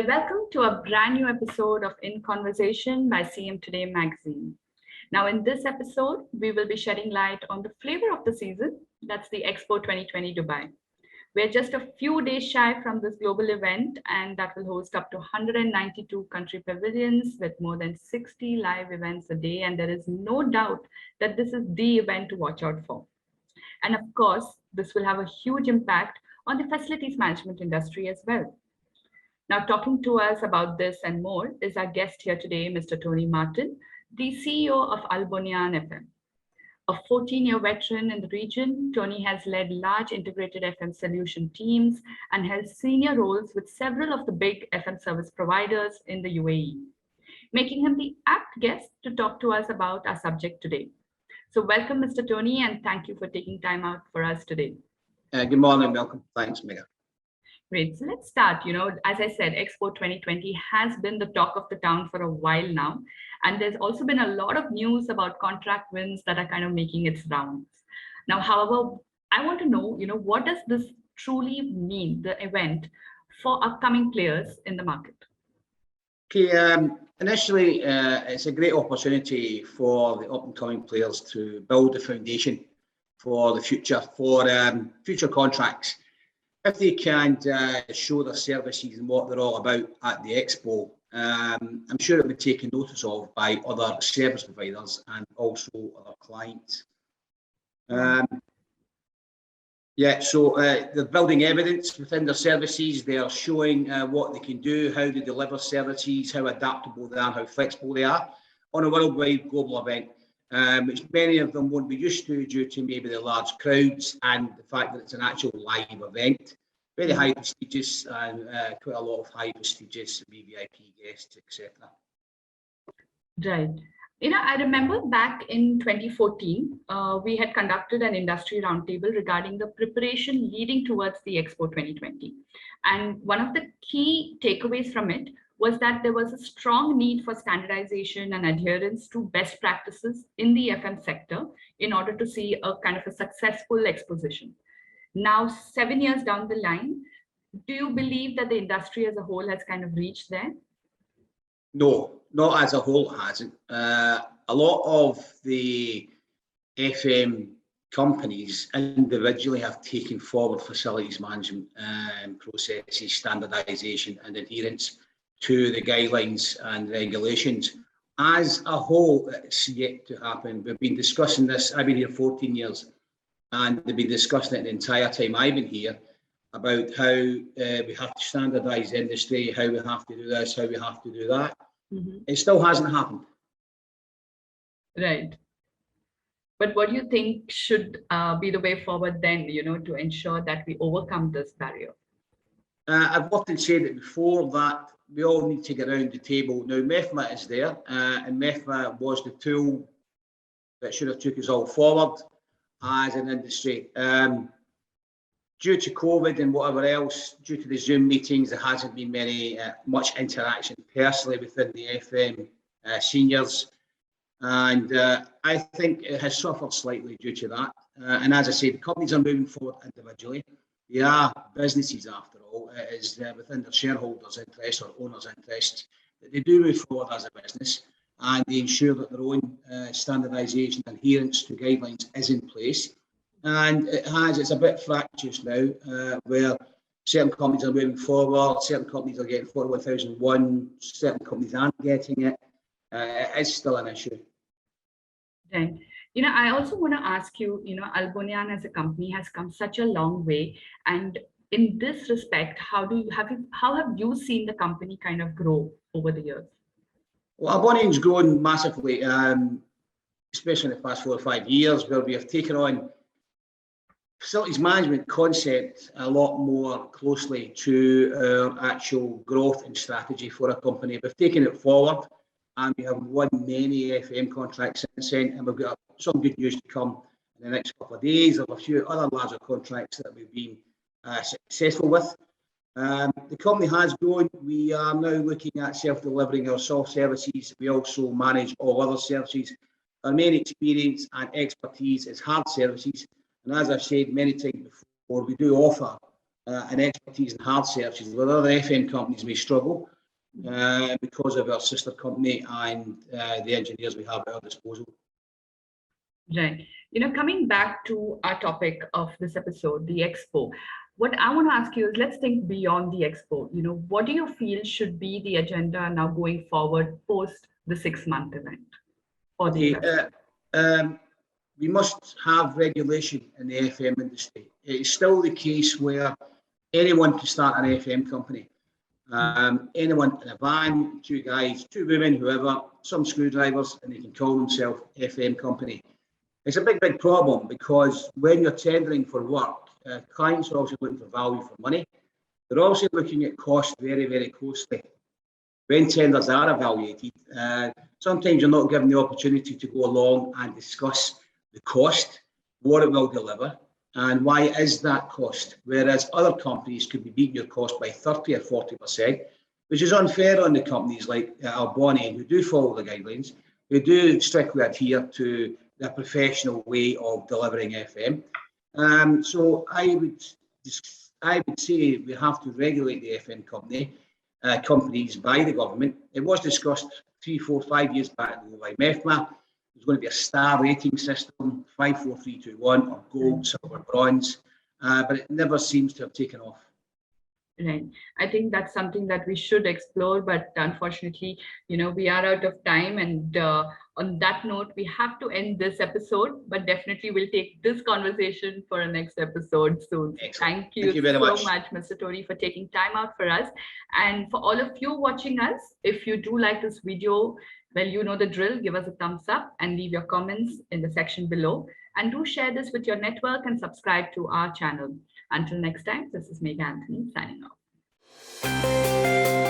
Well, welcome to a brand new episode of In Conversation by CM Today magazine. Now, in this episode, we will be shedding light on the flavor of the season. That's the Expo 2020 Dubai. We're just a few days shy from this global event, and that will host up to 192 country pavilions with more than 60 live events a day. And there is no doubt that this is the event to watch out for. And of course, this will have a huge impact on the facilities management industry as well. Now, talking to us about this and more is our guest here today, Mr. Tony Martin, the CEO of Bonian FM. A 14-year veteran in the region, Tony has led large integrated FM solution teams and held senior roles with several of the big FM service providers in the UAE, making him the apt guest to talk to us about our subject today. So welcome, Mr. Tony, and thank you for taking time out for us today. Good morning, welcome. Thanks, Mega. Great. So let's start. As I said, Expo 2020 has been the talk of the town for a while now. And there's also been a lot of news about contract wins that are kind of making its rounds. Now, however, I want to know, what does this truly mean, the event, for upcoming players in the market? Okay, initially, it's a great opportunity for the up-and-coming players to build the foundation for the future, for future contracts. If they can show their services and what they're all about at the Expo, I'm sure it would be taken notice of by other service providers and also other clients. So they're building evidence within their services. They are showing what they can do, how they deliver services, how adaptable they are, how flexible they are on a worldwide global event, which many of them won't be used to due to maybe the large crowds and the fact that it's an actual live event. Very high prestigious and quite a lot of high prestigious VVIP guests, etc. Right. I remember back in 2014, we had conducted an industry roundtable regarding the preparation leading towards the Expo 2020. And one of the key takeaways from it was that there was a strong need for standardization and adherence to best practices in the FM sector in order to see a kind of a successful exposition. Now, 7 years down the line, do you believe that the industry as a whole has kind of reached there? No, not as a whole, it hasn't. A lot of the FM companies individually have taken forward facilities management processes, standardization and adherence to the guidelines and regulations. As a whole, it's yet to happen. We've been discussing this. I've been here 14 years and they've been discussing it the entire time I've been here about how we have to standardize the industry, how we have to do this, how we have to do that. Mm-hmm. It still hasn't happened. Right. But what do you think should be the way forward then, to ensure that we overcome this barrier? I've often said it before that we all need to get around the table. Now, MEFMA is there, and MEFMA was the tool that should have took us all forward as an industry. Due to COVID and whatever else, due to the Zoom meetings, there hasn't been much interaction personally within the FM seniors. And I think it has suffered slightly due to that. And as I say, the companies are moving forward individually. They are businesses after all. It is within their shareholders' interest or owners' interest that they do move forward as a business and they ensure that their own standardisation and adherence to guidelines is in place. And it's a bit fractious now where certain companies are moving forward, certain companies are getting 41001, certain companies aren't getting it. It is still an issue. Right. I also want to ask you, Bonian as a company has come such a long way. And in this respect, how have you seen the company kind of grow over the years? Well, Bonian's grown massively, especially in the past 4 or 5 years, where we have taken on facilities management concept a lot more closely to our actual growth and strategy for a company. We've taken it forward and we have won many FM contracts since then, and we've got some good news to come in the next couple of days of a few other larger contracts that we've been successful with. The company has grown. We are now looking at self-delivering our soft services. We also manage all other services. Our main experience and expertise is hard services. And as I've said many times before, we do offer and expertise in hard searches, where other FM companies may struggle because of our sister company and the engineers we have at our disposal. Right. Coming back to our topic of this episode, the Expo, what I want to ask you is, let's think beyond the Expo. What do you feel should be the agenda now going forward post the 6-month event for the industry? We must have regulation in the FM industry. It is still the case where anyone can start an FM company. Anyone in a van, 2 guys, 2 women, whoever, some screwdrivers, and they can call themselves FM company. It's a big problem, because when you're tendering for work, clients are also looking for value for money. They're also looking at cost very, very closely. When tenders are evaluated, sometimes you're not given the opportunity to go along and discuss the cost, what it will deliver, and why is that cost. Whereas other companies could be beating your cost by 30 or 40%, which is unfair on the companies like our Bonian, who do follow the guidelines, who do strictly adhere to the professional way of delivering FM. So I would say we have to regulate the FM companies by the government. It was discussed 3, 4, 5 years back by MEFMA. There's going to be a star rating system, 5, 4, 3, 2, 1, or gold, silver, bronze, but it never seems to have taken off. Right. I think that's something that we should explore, but unfortunately, we are out of time. And on that note, we have to end this episode, but definitely we'll take this conversation for a next episode soon. Excellent. Thank you very so much, Mr. Tori, for taking time out for us. And for all of you watching us, if you do like this video, well, you know the drill. Give us a thumbs up and leave your comments in the section below. And do share this with your network and subscribe to our channel. Until next time, this is Megha Anthony signing off.